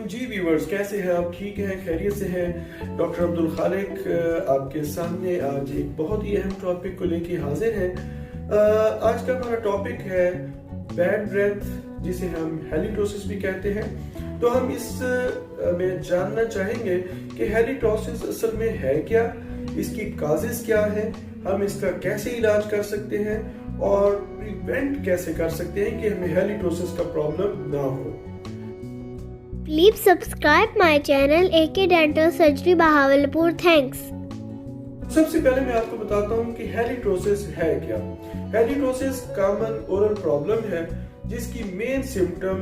जी viewers, कैसे हैं आप? ठीक हैं, खैरियत से हैं? डॉक्टर अब्दुल खालिक आपके सामने आज एक बहुत ही अहम टॉपिक को लेके हाजिर हैं। आज का हमारा टॉपिक है बैड ब्रेथ, जिसे हम हैलिटोसिस भी कहते हैं। तो हम इस में जानना चाहेंगे कि हैलिटोसिस असल में है क्या, इसकी काजेस क्या है, हम इसका कैसे इलाज कर सकते हैं और प्रिवेंट कैसे कर सकते हैं कि हमें हैलिटोसिस का प्रॉब्लम ना हो। Please subscribe my channel AK Dental Surgery Bahawalpur. Thanks. सबसे पहले मैं आपको बताता हूँ कि हैलिटोसिस है क्या। हैलिटोसिस कॉमन ओरल प्रॉब्लम है जिसकी मेन सिम्टम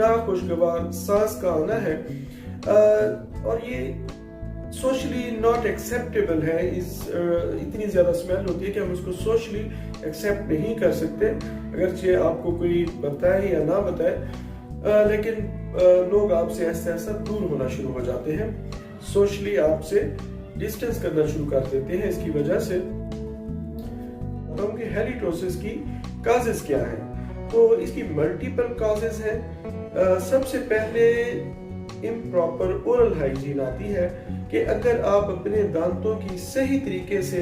नाखुशगवार सांस का आना है और ये सोशली नॉट एक्सेप्टेबल है। इतनी ज्यादा स्मेल होती है कि हम उसको सोशली एक्सेप्ट नहीं कर सकते, अगरचे आपको कोई बताए या ना बताए, लेकिन लोग आपसे ऐसा ऐसा दूर होना शुरू हो जाते हैं, सोशली आपसे डिस्टेंस करना शुरू कर देते हैं। इसकी वजह से हैलिटोसिस की काजेस क्या है? तो इसकी मल्टीपल काजेस हैं। सबसे पहले इम्प्रॉपर ओरल हाइजीन आती है कि अगर आप अपने दांतों की सही तरीके से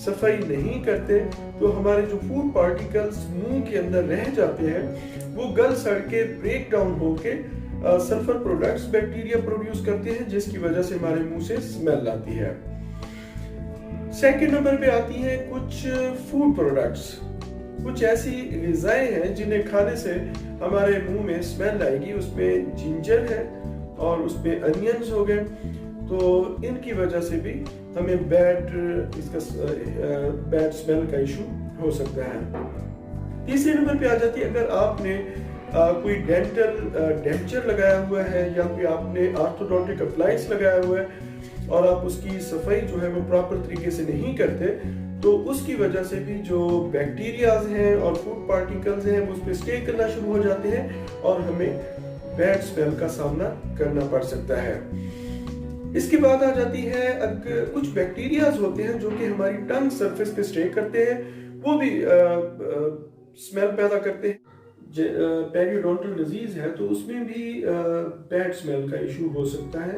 सफाई नहीं करते तो हमारे जो फूड पार्टिकल्स मुंह के अंदर रह जाते हैं वो गल सड़ के ब्रेक डाउन होके सल्फर प्रोडक्ट्स बैक्टीरिया प्रोड्यूस करते हैं, जिसकी वजह से हमारे मुंह से स्मेल आती है। सेकंड नंबर पे आती है कुछ फूड प्रोडक्ट्स। कुछ ऐसी ग़िज़ाएं हैं जिन्हें खाने से हमारे मुंह में स्मेल आएगी। उसमें जिंजर है और उसमें अनियंस हो गए, तो इनकी वजह से भी हमें बैड स्मेल का इशू हो सकता है। तीसरे नंबर पे आ जाती है अगर आपने कोई डेंचर लगाया हुआ है या कोई आपने ऑर्थोडोंटिक अप्लायंस लगाया हुआ है और आप उसकी सफाई जो है वो प्रॉपर तरीके से नहीं करते, तो उसकी वजह से भी जो बैक्टीरियाज हैं और फूड पार्टिकल्स हैं वो उस पर स्टे करना शुरू हो जाते हैं और हमें बैड स्मेल का सामना करना पड़ सकता है। इसके बाद आ जाती है अगर कुछ बैक्टीरियाज होते हैं जो कि हमारी टंग सरफेस पे स्टे करते हैं, वो भी स्मेल पैदा करते हैं। पेरियोडोंटल डिजीज है तो उसमें भी बैड स्मेल का इशू हो सकता है।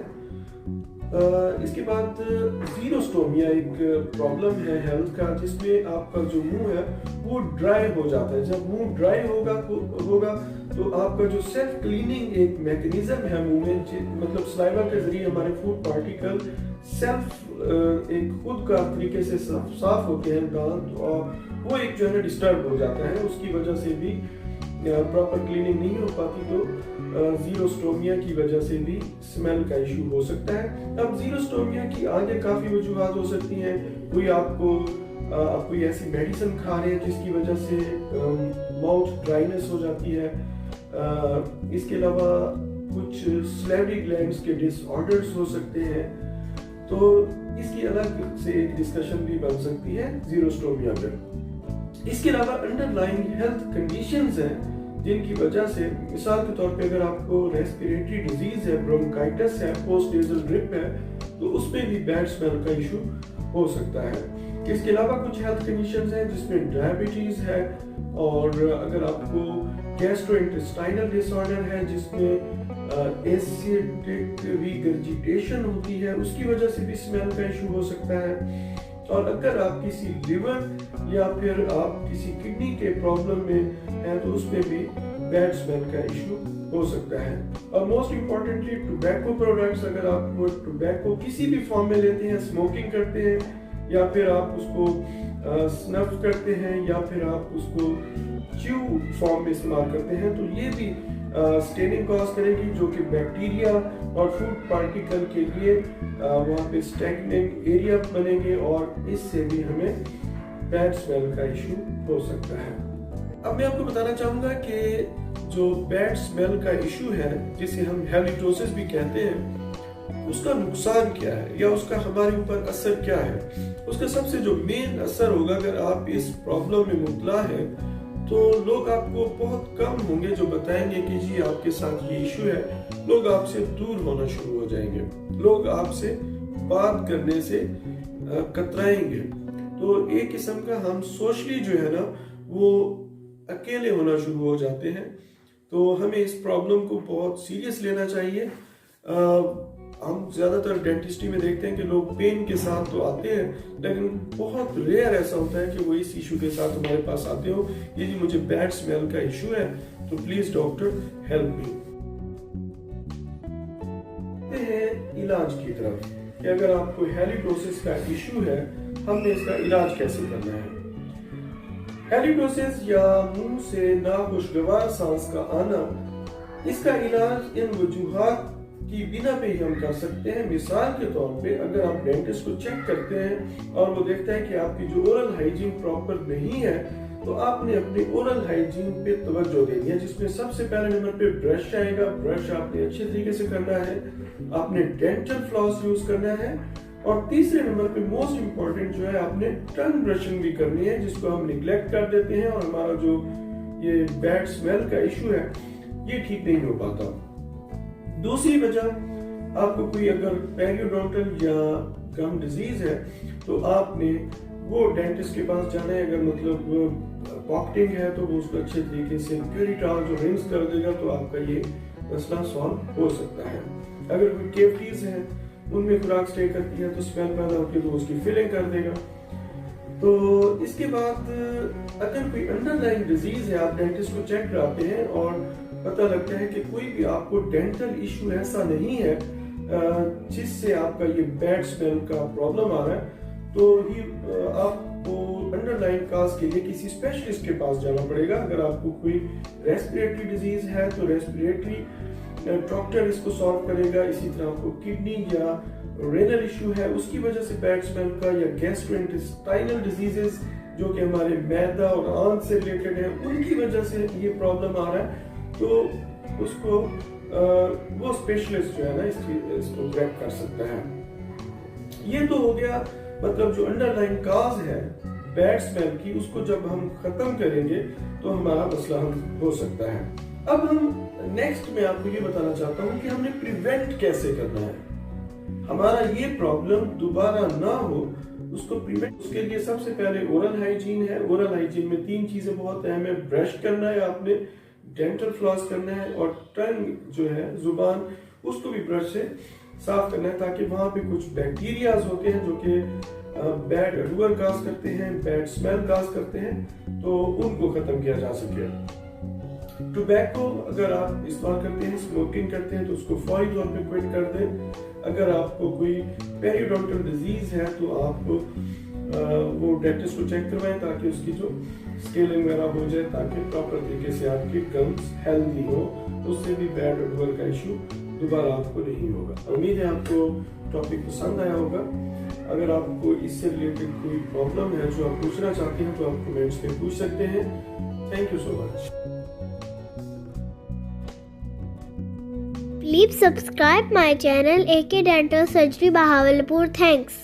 इसके बाद जीरोस्टोमिया एक प्रॉब्लम है हेल्थ का, जिसमें आपका जो मुंह है वो ड्राई हो जाता है। जब मुंह ड्राई होगा तो आपका जो सेल्फ क्लीनिंग एक मैकेनिज्म है मुंह में, मतलब सलाइवा के जरिए हमारे फूड पार्टिकल सेल्फ एक खुद का तरीके से साफ होते हैं दांत, और वो एक जो है डिस्टर्ब हो जाता है। उसकी वजह से भी प्रॉपर क्लीनिंग नहीं हो पाती, तो जीरोस्टोमिया की वजह से भी स्मेल का इशू हो सकता है। अब जीरोस्टोमिया की आगे काफी वजूहात हो सकती हैं। कोई आप कोई ऐसी मेडिसिन खा रहे हैं जिसकी वजह से माउथ ड्राइनेस हो जाती है। इसके अलावा कुछ सैलिवरी ग्लैंड्स के डिसऑर्डर्स हो सकते हैं, तो इसकी अलग से एक डिस्कशन भी बन सकती है जीरोस्टोमिया पर। इसके अलावा अंडरलाइंग हेल्थ कंडीशंस हैं जिनकी वजह से, मिसाल के तौर पे अगर आपको रेस्पिरेटरी डिजीज है, ब्रोंकाइटिस है, पोस्ट नेजल ड्रिप है, तो उसमें भी बैड स्मेल का इशू हो सकता है। इसके अलावा कुछ हेल्थ कंडीशंस हैं जिसमें डायबिटीज है, और अगर आपको गैस्ट्रोइंटेस्टाइनल डिसऑर्डर है जिसमें एसिडिक रिगर्जिटेशन होती है, उसकी वजह से भी स्मेल का इशू हो सकता है। और अगर आप किसी लिवर या फिर आप किसी किडनी के प्रॉब्लम में हैं तो उसमें भी बैड स्मेल का इशू हो सकता है। और मोस्ट इम्पोर्टेंटली टोबैको प्रोडक्ट्स, अगर आप टोबैको किसी भी फॉर्म में लेते हैं, स्मोकिंग करते हैं या फिर आप उसको स्नफ करते हैं या फिर आप उसको च्यू फॉर्म में इस्तेमाल करते हैं, तो ये भी स्टेनिंग कॉज करेगी, जो कि बैक्टीरिया और फूड पार्टिकल के लिए वहाँ पे स्टैग्नेंट एरिया बनेंगे और इससे भी हमें बैड स्मेल का इशू हो सकता है। अब मैं आपको बताना चाहूँगा कि जो बैड स्मेल का इशू है, जिसे हम हैलिटोसिस भी कहते हैं, उसका नुकसान क्या है या उसका हमारे ऊपर असर क्या है। उसका सबसे जो मेन असर होगा, अगर आप इस प्रॉब्लम में मुब्तला है तो लोग आपको बहुत कम होंगे जो बताएंगे कि जी आपके साथ ये इशू है। लोग आपसे दूर होना शुरू हो जाएंगे, लोग आपसे बात करने से कतराएंगे। तो एक किस्म का हम सोशली जो है ना वो अकेले होना शुरू हो जाते हैं। तो हमें इस प्रॉब्लम को बहुत सीरियस लेना चाहिए हम ज़्यादातर डेंटिस्ट्री में देखते हैं कि लोग पेन के साथ तो आते हैं, लेकिन बहुत रेयर ऐसा होता है कि वो इस इशू के साथ हमारे पास आते हो, ये जी मुझे बैड स्मेल का इशू है, तो प्लीज डॉक्टर हेल्प मी। इलाज की तरफ कि अगर आपको हैलिडोसिस का इशू है, हमने इसका इलाज कैसे करना है। हैलिडोसिस या मुंह से नाखुशगवार सांस का आना, इसका इलाज इन वजूहात की बिना पे ही हम कर सकते हैं। मिसाल के तौर पे अगर आप डेंटिस्ट को चेक करते हैं और वो देखता है कि आपकी जो ओरल हाइजीन प्रॉपर नहीं है, तो आपने अपने ओरल हाइजीन पे तवज्जो देनी है, जिसमें सबसे पहले नंबर पे ब्रश आएगा। ब्रश आपने अच्छे तरीके से करना है, आपने डेंटल फ्लॉस यूज करना है, और तीसरे नंबर पे मोस्ट इंपॉर्टेंट जो है, आपने टंग ब्रशिंग भी करनी है, जिसको हम निग्लेक्ट कर देते हैं और हमारा जो ये बैड स्मेल का इशू है ये ठीक नहीं हो पाता। दूसरी वजह, आपको कोई अगर पेरियोडोंटल या गम डिजीज है तो आपने वो डेंटिस्ट के पास जाना है। अगर मतलब पॉकेटिंग है तो वो उसको अच्छे तरीके से प्यूरिटॉल जो रिंस कर देगा, तो आपका ये मसला सॉल्व हो सकता है। अगर कोई केविटीज है, उनमें खुराक स्टे करती है तो स्मेल पैदा होती है, तो उसकी फिलिंग कर देगा। तो इसके बाद अगर कोई अंडरलाइन डिजीज है, आप डेंटिस्ट को चेक कराते हैं और पता लगता है कि कोई भी आपको डेंटल इशू ऐसा नहीं है जिससे आपका ये बैड स्मेल का प्रॉब्लम आ रहा है, तो ही आपको अंडरलाइन काज के लिए किसी स्पेशलिस्ट के पास जाना पड़ेगा। अगर आपको कोई रेस्पिरेटरी डिजीज है तो रेस्पिरेटरी डॉक्टर इसको सॉल्व करेगा। इसी तरह आपको किडनी या रेनल इशू है, उसकी वजह से बैड स्मेल का, या गैस्ट्रोइंटेस्टाइनल डिजीजेस जो कि हमारे मैदा और आंत से रिलेटेड है, उनकी वजह से ये प्रॉब्लम आ रहा है, तो उसको वो स्पेशलिस्ट जो है ना इसको करेक्ट कर सकता है। ये तो हो गया, मतलब जो अंडरलाइन काज है बैड स्मेल की, उसको जब हम खत्म करेंगे तो हमारा मसला हो सकता है। अब हम नेक्स्ट में आपको ये बताना चाहता हूँ कि हमने प्रिवेंट कैसे करना है, हमारा ये प्रॉब्लम दोबारा ना हो, उसको प्रिवेंट। उसके लिए सबसे पहले ओरल हाइजीन है। ओरल हाइजीन में 3 चीजें बहुत अहम है। ब्रश करना है आपने, डेंटल फ्लॉस करना है, और टंग जो है, जुबान, उसको भी ब्रश से साफ करना है, ताकि वहां पे कुछ बैक्टीरियाज होते हैं जो कि बैड अडूअर काज करते हैं, बैड स्मेल काज करते हैं, तो उनको खत्म किया जा सके। टोबैको अगर आप इस्तेमाल करते हैं, स्मोकिंग करते हैं, तो उसको फौरी तौर पे क्विट कर दें। अगर आपको कोई पेरियोडोंटल डिजीज है तो आप वो डेंटिस्ट को चेक करवाएं, ताकि उसकी जो स्केलिंग वगैरह हो जाए, ताकि प्रॉपर तरीके से आपकी गम्स हेल्दी हो, तो उससे भी बैड ओडोर का इशू दोबारा आपको नहीं होगा। उम्मीद है आपको टॉपिक पसंद आया होगा। अगर आपको इससे रिलेटेड कोई प्रॉब्लम है जो आप पूछना चाहते हैं, तो आप कमेंट्स में पूछ सकते हैं। Thank you so much. Please subscribe my channel AK Dental Surgery Bahawalpur. Thanks.